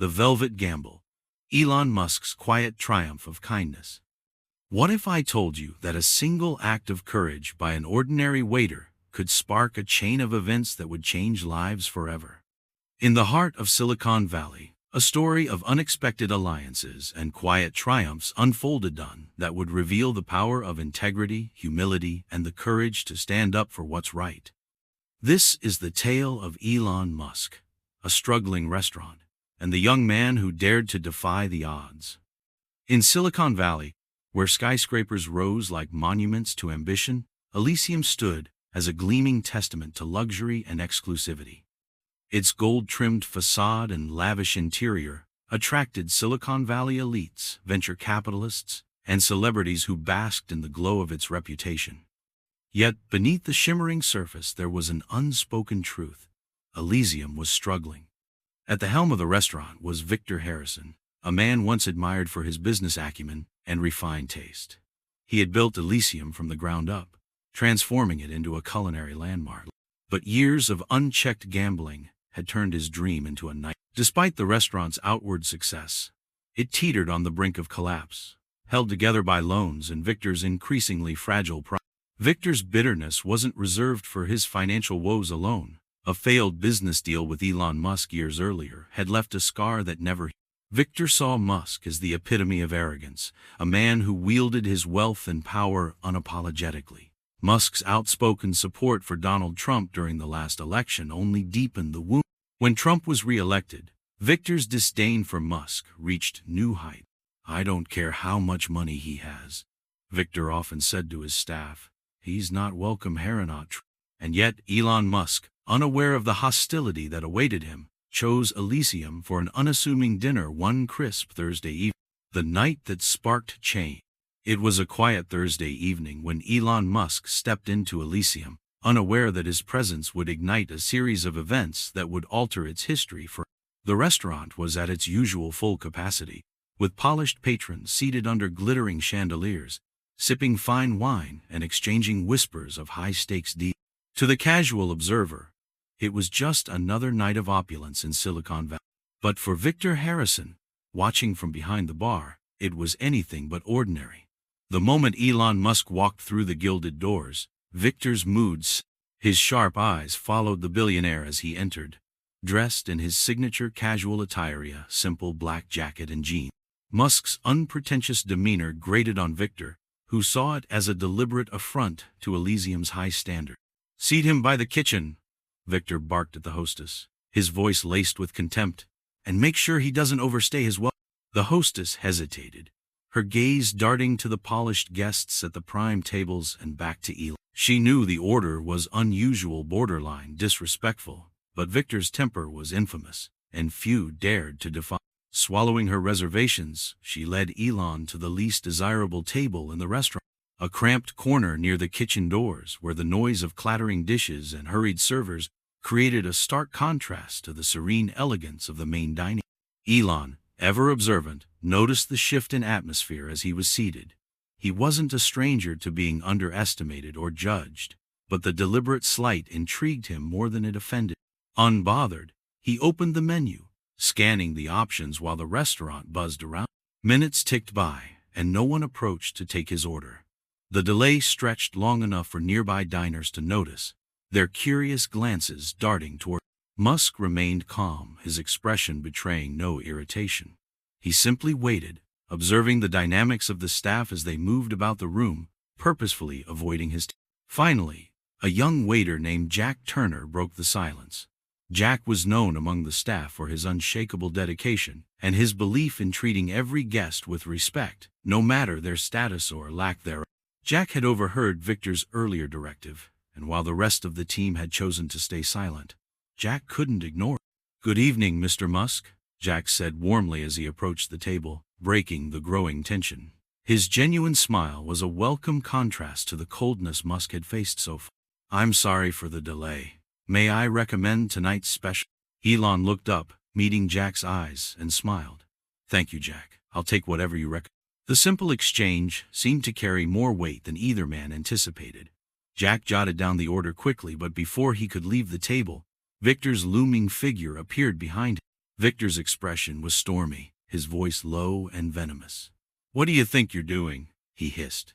The Velvet Gamble. Elon Musk's quiet triumph of kindness. What if I told you that a single act of courage by an ordinary waiter could spark a chain of events that would change lives forever? In the heart of Silicon Valley, a story of unexpected alliances and quiet triumphs unfolded that would reveal the power of integrity, humility, and the courage to stand up for what's right. This is the tale of Elon Musk, a struggling restaurant, and the young man who dared to defy the odds. In Silicon Valley, where skyscrapers rose like monuments to ambition, Elysium stood as a gleaming testament to luxury and exclusivity. Its gold-trimmed facade and lavish interior attracted Silicon Valley elites, venture capitalists, and celebrities who basked in the glow of its reputation. Yet, beneath the shimmering surface, there was an unspoken truth. Elysium was struggling. At the helm of the restaurant was Victor Harrison, a man once admired for his business acumen and refined taste. He had built Elysium from the ground up, transforming it into a culinary landmark. But years of unchecked gambling had turned his dream into a nightmare. Despite the restaurant's outward success, it teetered on the brink of collapse, held together by loans and Victor's increasingly fragile pride. Victor's bitterness wasn't reserved for his financial woes alone. A failed business deal with Elon Musk years earlier had left a scar that never healed. Victor saw Musk as the epitome of arrogance, a man who wielded his wealth and power unapologetically. Musk's outspoken support for Donald Trump during the last election only deepened the wound. When Trump was re-elected, Victor's disdain for Musk reached new heights. "I don't care how much money he has," Victor often said to his staff. "He's not welcome here on Trump." And yet Elon Musk, unaware of the hostility that awaited him, chose Elysium for an unassuming dinner one crisp Thursday evening, the night that sparked change. It was a quiet Thursday evening when Elon Musk stepped into Elysium, unaware that his presence would ignite a series of events that would alter its history forever. The restaurant was at its usual full capacity, with polished patrons seated under glittering chandeliers, sipping fine wine and exchanging whispers of high-stakes deals. To the casual observer, it was just another night of opulence in Silicon Valley. But for Victor Harrison, watching from behind the bar, it was anything but ordinary. The moment Elon Musk walked through the gilded doors, Victor's moods, his sharp eyes followed the billionaire as he entered, dressed in his signature casual attire, a simple black jacket and jeans. Musk's unpretentious demeanor grated on Victor, who saw it as a deliberate affront to Elysium's high standard. "Seat him by the kitchen," Victor barked at the hostess, his voice laced with contempt, "and make sure he doesn't overstay his welcome." The hostess hesitated, her gaze darting to the polished guests at the prime tables and back to Elon. She knew the order was unusual, borderline disrespectful, but Victor's temper was infamous, and few dared to defy. Swallowing her reservations, she led Elon to the least desirable table in the restaurant, a cramped corner near the kitchen doors where the noise of clattering dishes and hurried servers created a stark contrast to the serene elegance of the main dining. Elon, ever observant, noticed the shift in atmosphere as he was seated. He wasn't a stranger to being underestimated or judged, but the deliberate slight intrigued him more than it offended. Unbothered, he opened the menu, scanning the options while the restaurant buzzed around. Minutes ticked by, and no one approached to take his order. The delay stretched long enough for nearby diners to notice, their curious glances darting toward. Musk remained calm, his expression betraying no irritation. He simply waited, observing the dynamics of the staff as they moved about the room, purposefully avoiding his. Finally, a young waiter named Jack Turner broke the silence. Jack was known among the staff for his unshakable dedication and his belief in treating every guest with respect, no matter their status or lack thereof. Jack had overheard Victor's earlier directive, and while the rest of the team had chosen to stay silent, Jack couldn't ignore it. "Good evening, Mr. Musk," Jack said warmly as he approached the table, breaking the growing tension. His genuine smile was a welcome contrast to the coldness Musk had faced so far. "I'm sorry for the delay. May I recommend tonight's special?" Elon looked up, meeting Jack's eyes, and smiled. "Thank you, Jack. I'll take whatever you recommend." The simple exchange seemed to carry more weight than either man anticipated. Jack jotted down the order quickly, but before he could leave the table, Victor's looming figure appeared behind him. Victor's expression was stormy, his voice low and venomous. "What do you think you're doing?" he hissed.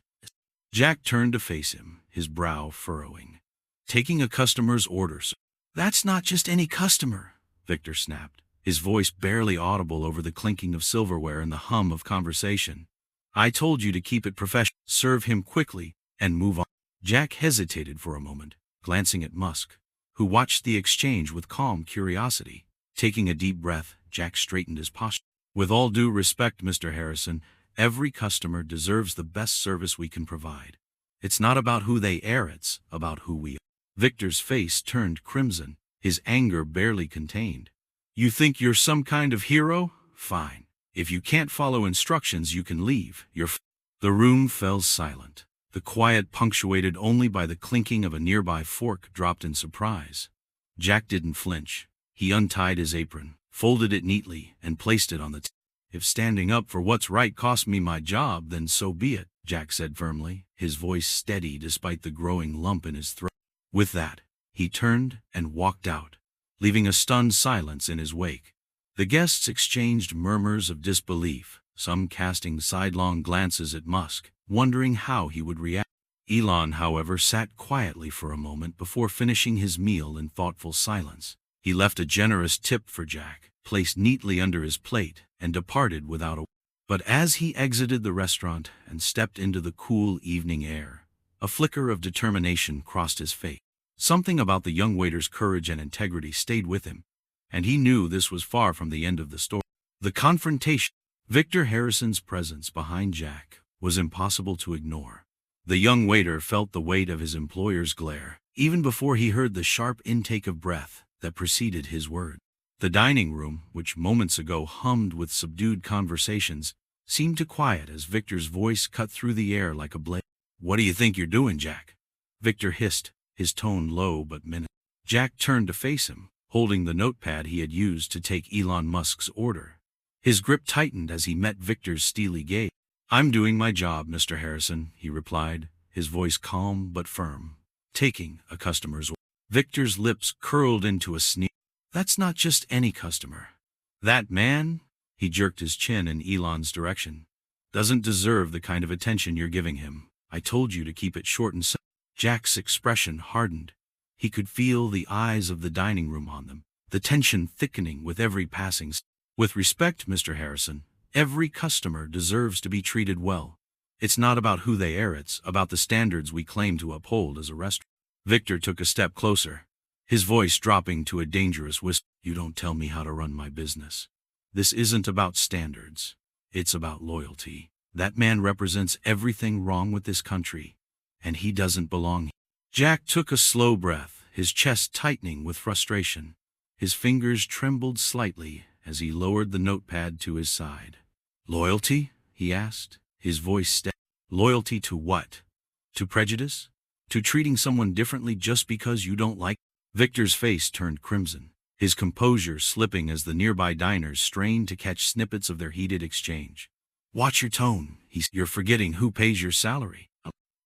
Jack turned to face him, his brow furrowing. "Taking a customer's order, sir." "That's not just any customer," Victor snapped, his voice barely audible over the clinking of silverware and the hum of conversation. "I told you to keep it professional. Serve him quickly and move on." Jack hesitated for a moment, glancing at Musk, who watched the exchange with calm curiosity. Taking a deep breath, Jack straightened his posture. "With all due respect, Mr. Harrison, every customer deserves the best service we can provide. It's not about who they are, it's about who we are." Victor's face turned crimson, his anger barely contained. "You think you're some kind of hero? Fine. If you can't follow instructions, you can leave. The room fell silent, the quiet punctuated only by the clinking of a nearby fork dropped in surprise. Jack didn't flinch. He untied his apron, folded it neatly, and placed it on the table. "If standing up for what's right cost me my job, then so be it," Jack said firmly, his voice steady despite the growing lump in his throat. With that, he turned and walked out, leaving a stunned silence in his wake. The guests exchanged murmurs of disbelief, some casting sidelong glances at Musk, wondering how he would react. Elon, however, sat quietly for a moment before finishing his meal in thoughtful silence. He left a generous tip for Jack, placed neatly under his plate, and departed without a word. But as he exited the restaurant and stepped into the cool evening air, a flicker of determination crossed his face. Something about the young waiter's courage and integrity stayed with him, and he knew this was far from the end of the story. The confrontation, Victor Harrison's presence behind Jack, was impossible to ignore. The young waiter felt the weight of his employer's glare, even before he heard the sharp intake of breath that preceded his word. The dining room, which moments ago hummed with subdued conversations, seemed to quiet as Victor's voice cut through the air like a blade. "What do you think you're doing, Jack?" Victor hissed, his tone low but menacing. Jack turned to face him, holding the notepad he had used to take Elon Musk's order. His grip tightened as he met Victor's steely gaze. "I'm doing my job, Mr. Harrison," he replied, his voice calm but firm. "Taking a customer's order." Victor's lips curled into a sneer. "That's not just any customer. That man," he jerked his chin in Elon's direction, "doesn't deserve the kind of attention you're giving him. I told you to keep it short and simple." Jack's expression hardened. He could feel the eyes of the dining room on them, the tension thickening with every passing step. "With respect, Mr. Harrison, every customer deserves to be treated well. It's not about who they are, it's about the standards we claim to uphold as a restaurant." Victor took a step closer, his voice dropping to a dangerous whisper. "You don't tell me how to run my business. This isn't about standards. It's about loyalty. That man represents everything wrong with this country, and he doesn't belong here." Jack took a slow breath, his chest tightening with frustration. His fingers trembled slightly as he lowered the notepad to his side. "Loyalty?" he asked, his voice steady. "Loyalty to what? To prejudice? To treating someone differently just because you don't like?" Victor's face turned crimson, his composure slipping as the nearby diners strained to catch snippets of their heated exchange. "Watch your tone," he said. "You're forgetting who pays your salary."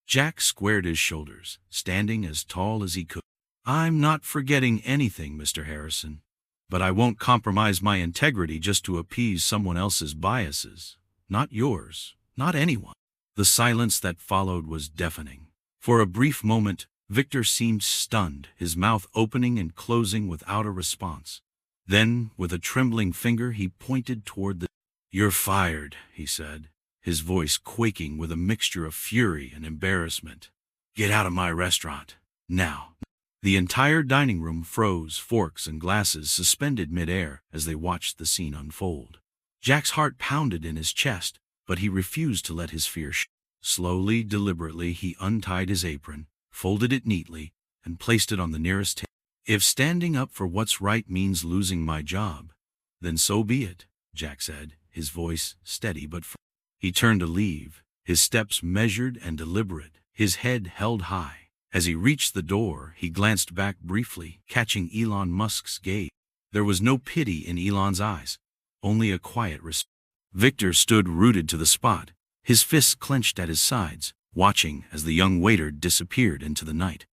Jack squared his shoulders, standing as tall as he could. "I'm not forgetting anything, Mr. Harrison, but I won't compromise my integrity just to appease someone else's biases. Not yours, not anyone." The silence that followed was deafening. For a brief moment, Victor seemed stunned, his mouth opening and closing without a response. Then, with a trembling finger, he pointed toward the... "You're fired," he said, his voice quaking with a mixture of fury and embarrassment. "Get out of my restaurant, now." The entire dining room froze, forks and glasses suspended mid-air as they watched the scene unfold. Jack's heart pounded in his chest, but he refused to let his fear show. Slowly, deliberately, he untied his apron, folded it neatly, and placed it on the nearest table. "If standing up for what's right means losing my job, then so be it," Jack said, his voice steady but firm. He turned to leave, his steps measured and deliberate, his head held high. As he reached the door, he glanced back briefly, catching Elon Musk's gaze. There was no pity in Elon's eyes, only a quiet respect. Victor stood rooted to the spot, his fists clenched at his sides, watching as the young waiter disappeared into the night.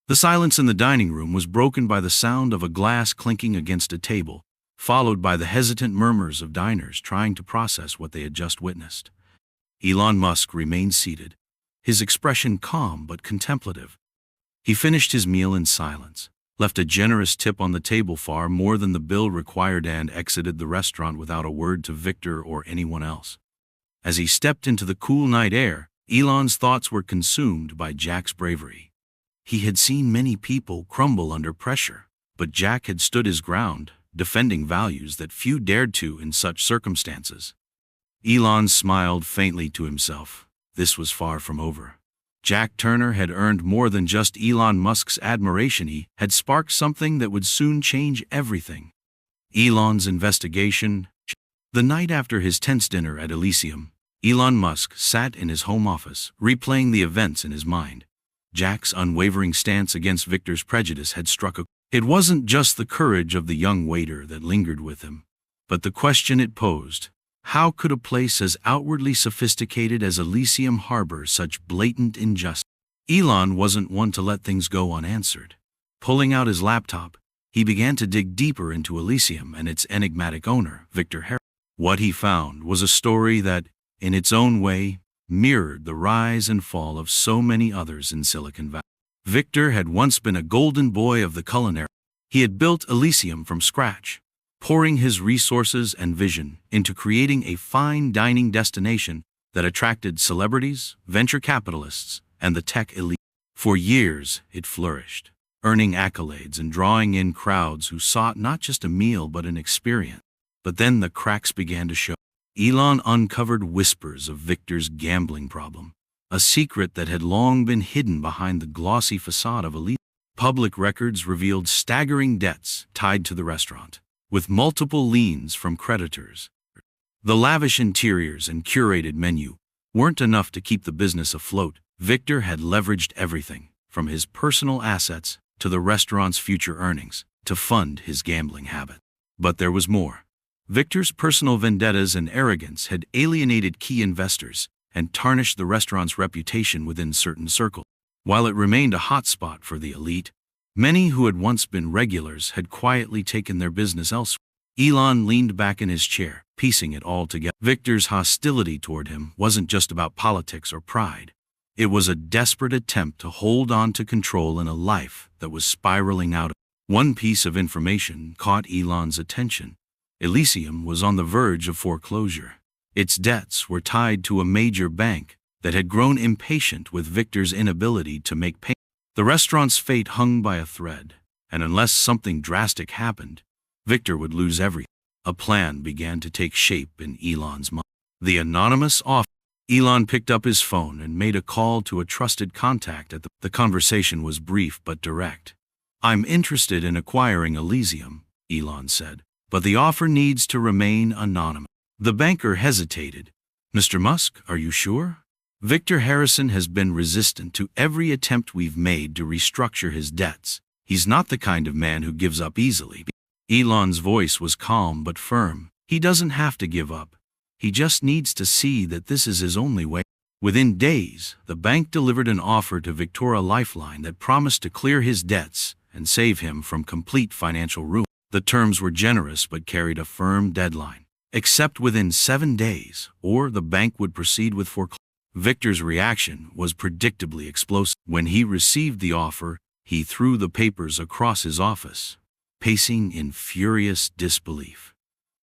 The silence in the dining room was broken by the sound of a glass clinking against a table, followed by the hesitant murmurs of diners trying to process what they had just witnessed. Elon Musk remained seated, his expression calm but contemplative. He finished his meal in silence, left a generous tip on the table far more than the bill required, and exited the restaurant without a word to Victor or anyone else. As he stepped into the cool night air, Elon's thoughts were consumed by Jack's bravery. He had seen many people crumble under pressure, but Jack had stood his ground, defending values that few dared to in such circumstances. Elon smiled faintly to himself. This was far from over. Jack Turner had earned more than just Elon Musk's admiration. He had sparked something that would soon change everything. Elon's investigation. The night after his tense dinner at Elysium, Elon Musk sat in his home office, replaying the events in his mind. Jack's unwavering stance against Victor's prejudice had struck a... It wasn't just the courage of the young waiter that lingered with him, but the question it posed. How could a place as outwardly sophisticated as Elysium harbor such blatant injustice? Elon wasn't one to let things go unanswered. Pulling out his laptop, he began to dig deeper into Elysium and its enigmatic owner, Victor Harrison. What he found was a story that, in its own way, mirrored the rise and fall of so many others in Silicon Valley. Victor had once been a golden boy of the culinary. He had built Elysium from scratch, pouring his resources and vision into creating a fine dining destination that attracted celebrities, venture capitalists, and the tech elite. For years, it flourished, earning accolades and drawing in crowds who sought not just a meal but an experience. But then the cracks began to show. Elon uncovered whispers of Victor's gambling problem, a secret that had long been hidden behind the glossy facade of elite. Public records revealed staggering debts tied to the restaurant, with multiple liens from creditors. The lavish interiors and curated menu weren't enough to keep the business afloat. Victor had leveraged everything, from his personal assets to the restaurant's future earnings, to fund his gambling habit. But there was more. Victor's personal vendettas and arrogance had alienated key investors and tarnished the restaurant's reputation within certain circles. While it remained a hotspot for the elite, many who had once been regulars had quietly taken their business elsewhere. Elon leaned back in his chair, piecing it all together. Victor's hostility toward him wasn't just about politics or pride. It was a desperate attempt to hold on to control in a life that was spiraling out. One piece of information caught Elon's attention. Elysium was on the verge of foreclosure. Its debts were tied to a major bank that had grown impatient with Victor's inability to make payments. The restaurant's fate hung by a thread, and unless something drastic happened, Victor would lose everything. A plan began to take shape in Elon's mind. The anonymous offer. Elon picked up his phone and made a call to a trusted contact at the conversation was brief but direct. "I'm interested in acquiring Elysium," Elon said, "but the offer needs to remain anonymous." The banker hesitated. "Mr. Musk, are you sure? Victor Harrison has been resistant to every attempt we've made to restructure his debts. He's not the kind of man who gives up easily." Elon's voice was calm but firm. "He doesn't have to give up. He just needs to see that this is his only way." Within days, the bank delivered an offer to Victor Lifeline that promised to clear his debts and save him from complete financial ruin. The terms were generous but carried a firm deadline. Accept within 7 days, or the bank would proceed with foreclosure. Victor's reaction was predictably explosive. When he received the offer, he threw the papers across his office, pacing in furious disbelief.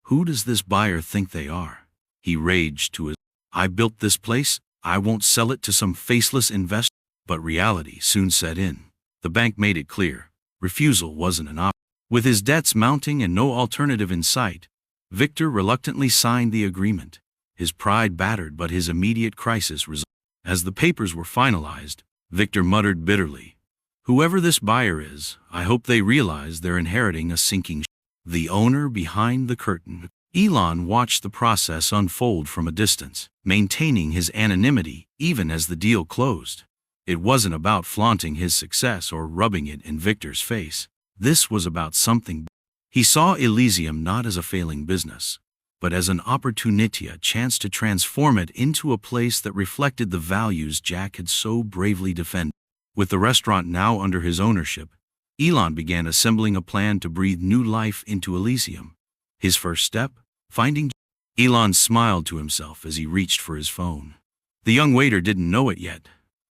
"Who does this buyer think they are?" he raged to his. "I built this place, I won't sell it to some faceless investor." But reality soon set in. The bank made it clear. Refusal wasn't an option. With his debts mounting and no alternative in sight, Victor reluctantly signed the agreement, his pride battered but his immediate crisis resolved. As the papers were finalized, Victor muttered bitterly, "Whoever this buyer is, I hope they realize they're inheriting a sinking ship." The owner behind the curtain. Elon watched the process unfold from a distance, maintaining his anonymity even as the deal closed. It wasn't about flaunting his success or rubbing it in Victor's face. This was about something. He saw Elysium not as a failing business, but as an opportunity, a chance to transform it into a place that reflected the values Jack had so bravely defended. With the restaurant now under his ownership, Elon began assembling a plan to breathe new life into Elysium. His first step? Finding Elon smiled to himself as he reached for his phone. The young waiter didn't know it yet,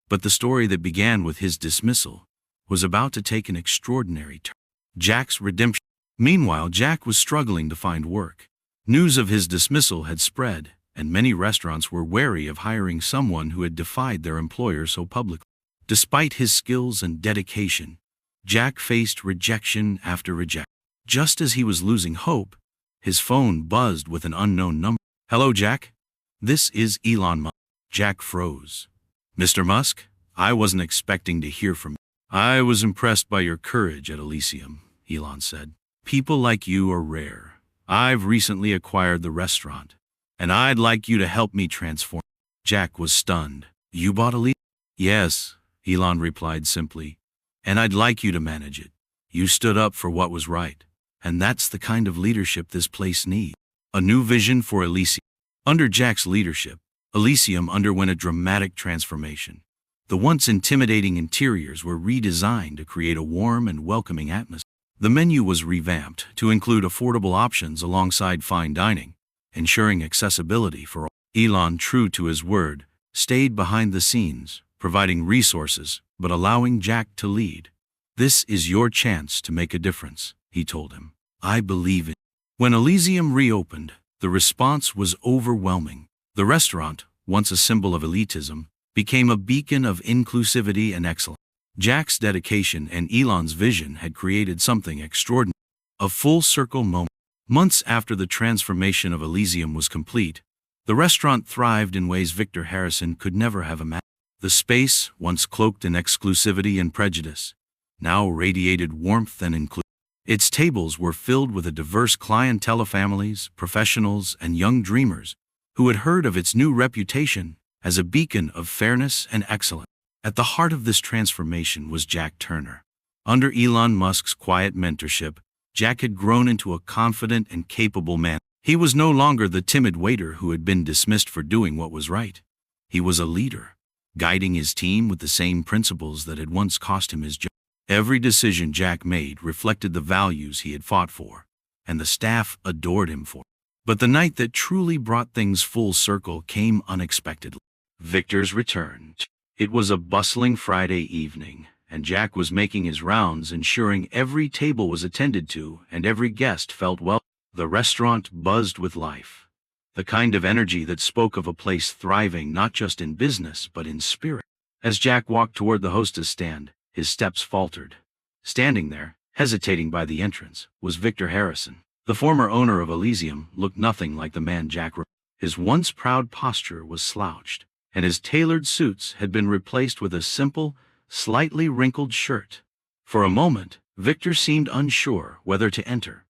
but the story that began with his dismissal was about to take an extraordinary turn. Jack's redemption. Meanwhile, Jack was struggling to find work. News of his dismissal had spread, and many restaurants were wary of hiring someone who had defied their employer so publicly. Despite his skills and dedication, Jack faced rejection after rejection. Just as he was losing hope, his phone buzzed with an unknown number. "Hello, Jack. This is Elon Musk." Jack froze. "Mr. Musk, I wasn't expecting to hear from you." "I was impressed by your courage at Elysium," Elon said. "People like you are rare. I've recently acquired the restaurant, and I'd like you to help me transform." Jack was stunned. "You bought Elysium?" "Yes," Elon replied simply, "and I'd like you to manage it. You stood up for what was right, and that's the kind of leadership this place needs." A new vision for Elysium. Under Jack's leadership, Elysium underwent a dramatic transformation. The once intimidating interiors were redesigned to create a warm and welcoming atmosphere. The menu was revamped to include affordable options alongside fine dining, ensuring accessibility for all. Elon, true to his word, stayed behind the scenes, providing resources but allowing Jack to lead. "This is your chance to make a difference," he told him. "I believe in." When Elysium reopened, the response was overwhelming. The restaurant, once a symbol of elitism, became a beacon of inclusivity and excellence. Jack's dedication and Elon's vision had created something extraordinary. A full-circle moment. Months after the transformation of Elysium was complete, the restaurant thrived in ways Victor Harrison could never have imagined. The space, once cloaked in exclusivity and prejudice, now radiated warmth and inclusion. Its tables were filled with a diverse clientele of families, professionals, and young dreamers who had heard of its new reputation as a beacon of fairness and excellence. At the heart of this transformation was Jack Turner. Under Elon Musk's quiet mentorship, Jack had grown into a confident and capable man. He was no longer the timid waiter who had been dismissed for doing what was right. He was a leader, guiding his team with the same principles that had once cost him his job. Every decision Jack made reflected the values he had fought for, and the staff adored him for it. But the night that truly brought things full circle came unexpectedly. Victor's return. It was a bustling Friday evening, and Jack was making his rounds, ensuring every table was attended to and every guest felt welcome. The restaurant buzzed with life, the kind of energy that spoke of a place thriving not just in business but in spirit. As Jack walked toward the hostess stand, his steps faltered. Standing there, hesitating by the entrance, was Victor Harrison. The former owner of Elysium looked nothing like the man Jack remembered. His once proud posture was slouched, and his tailored suits had been replaced with a simple, slightly wrinkled shirt. For a moment, Victor seemed unsure whether to enter.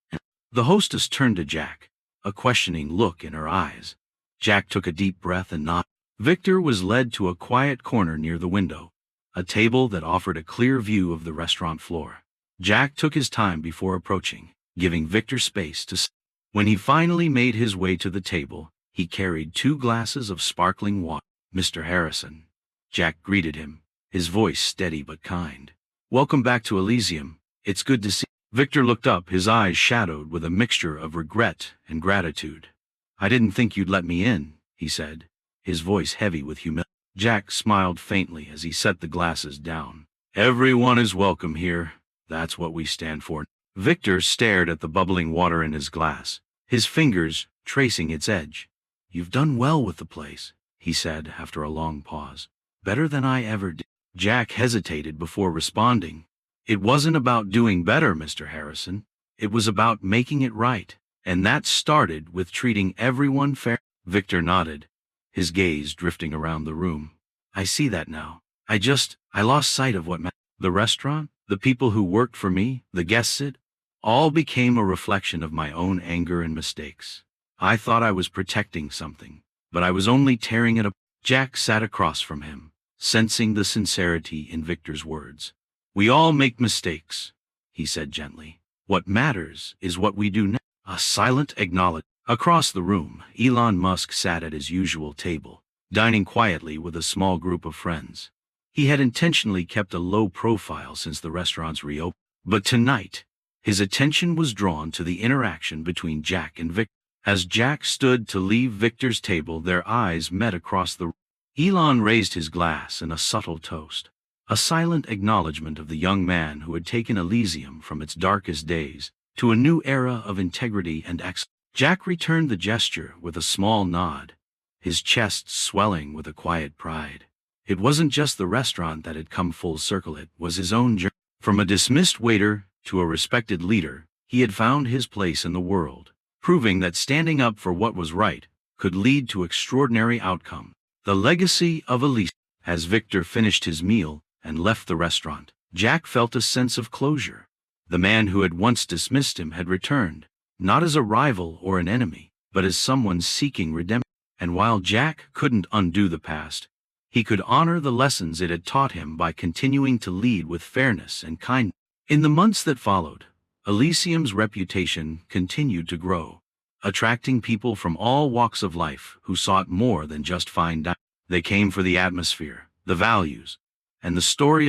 The hostess turned to Jack, a questioning look in her eyes. Jack took a deep breath and nodded. Victor was led to a quiet corner near the window, a table that offered a clear view of the restaurant floor. Jack took his time before approaching, giving Victor space to sit. When he finally made his way to the table, he carried 2 glasses of sparkling water. "Mr. Harrison," Jack greeted him, his voice steady but kind. "Welcome back to Elysium. It's good to see you." Victor looked up, his eyes shadowed with a mixture of regret and gratitude. "I didn't think you'd let me in," he said, his voice heavy with humility. Jack smiled faintly as he set the glasses down. "Everyone is welcome here. That's what we stand for." Victor stared at the bubbling water in his glass, his fingers tracing its edge. "You've done well with the place," he said after a long pause. "Better than I ever did." Jack hesitated before responding. "It wasn't about doing better, Mr. Harrison. It was about making it right. And that started with treating everyone fair." Victor nodded, his gaze drifting around the room. "I see that now. I lost sight of what mattered. The restaurant, the people who worked for me, the guests, it all became a reflection of my own anger and mistakes. I thought I was protecting something, but I was only tearing it apart." Jack sat across from him, sensing the sincerity in Victor's words. "We all make mistakes," he said gently. "What matters is what we do next." A silent acknowledgement. Across the room, Elon Musk sat at his usual table, dining quietly with a small group of friends. He had intentionally kept a low profile since the restaurant's reopening. But tonight, His attention was drawn to the interaction between Jack and Victor. As Jack stood to leave Victor's table, their eyes met across the room. Elon raised his glass in a subtle toast, a silent acknowledgement of the young man who had taken Elysium from its darkest days to a new era of integrity and excellence. Jack returned the gesture with a small nod, his chest swelling with a quiet pride. It wasn't just the restaurant that had come full circle, it was his own journey. From a dismissed waiter to a respected leader, he had found his place in the world, proving that standing up for what was right could lead to extraordinary outcomes. The legacy of Elysium. As Victor finished his meal and left the restaurant, Jack felt a sense of closure. The man who had once dismissed him had returned, not as a rival or an enemy, but as someone seeking redemption. And while Jack couldn't undo the past, he could honor the lessons it had taught him by continuing to lead with fairness and kindness. In the months that followed, Elysium's reputation continued to grow, attracting people from all walks of life who sought more than just fine dining. They came for the atmosphere, the values, and the story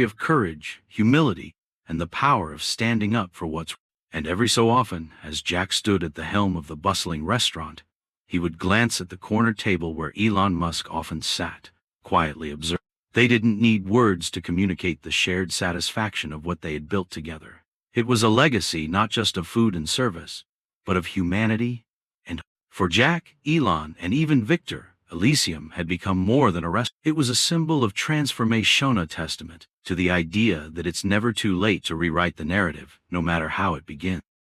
of courage, humility, and the power of standing up for what's right. And every so often, as Jack stood at the helm of the bustling restaurant, he would glance at the corner table where Elon Musk often sat, quietly observing. They didn't need words to communicate the shared satisfaction of what they had built together. It was a legacy not just of food and service, but of humanity and hope. For Jack, Elon, and even Victor, Elysium had become more than a restaurant. It was a symbol of transformation, a testament to the idea that it's never too late to rewrite the narrative, no matter how it begins.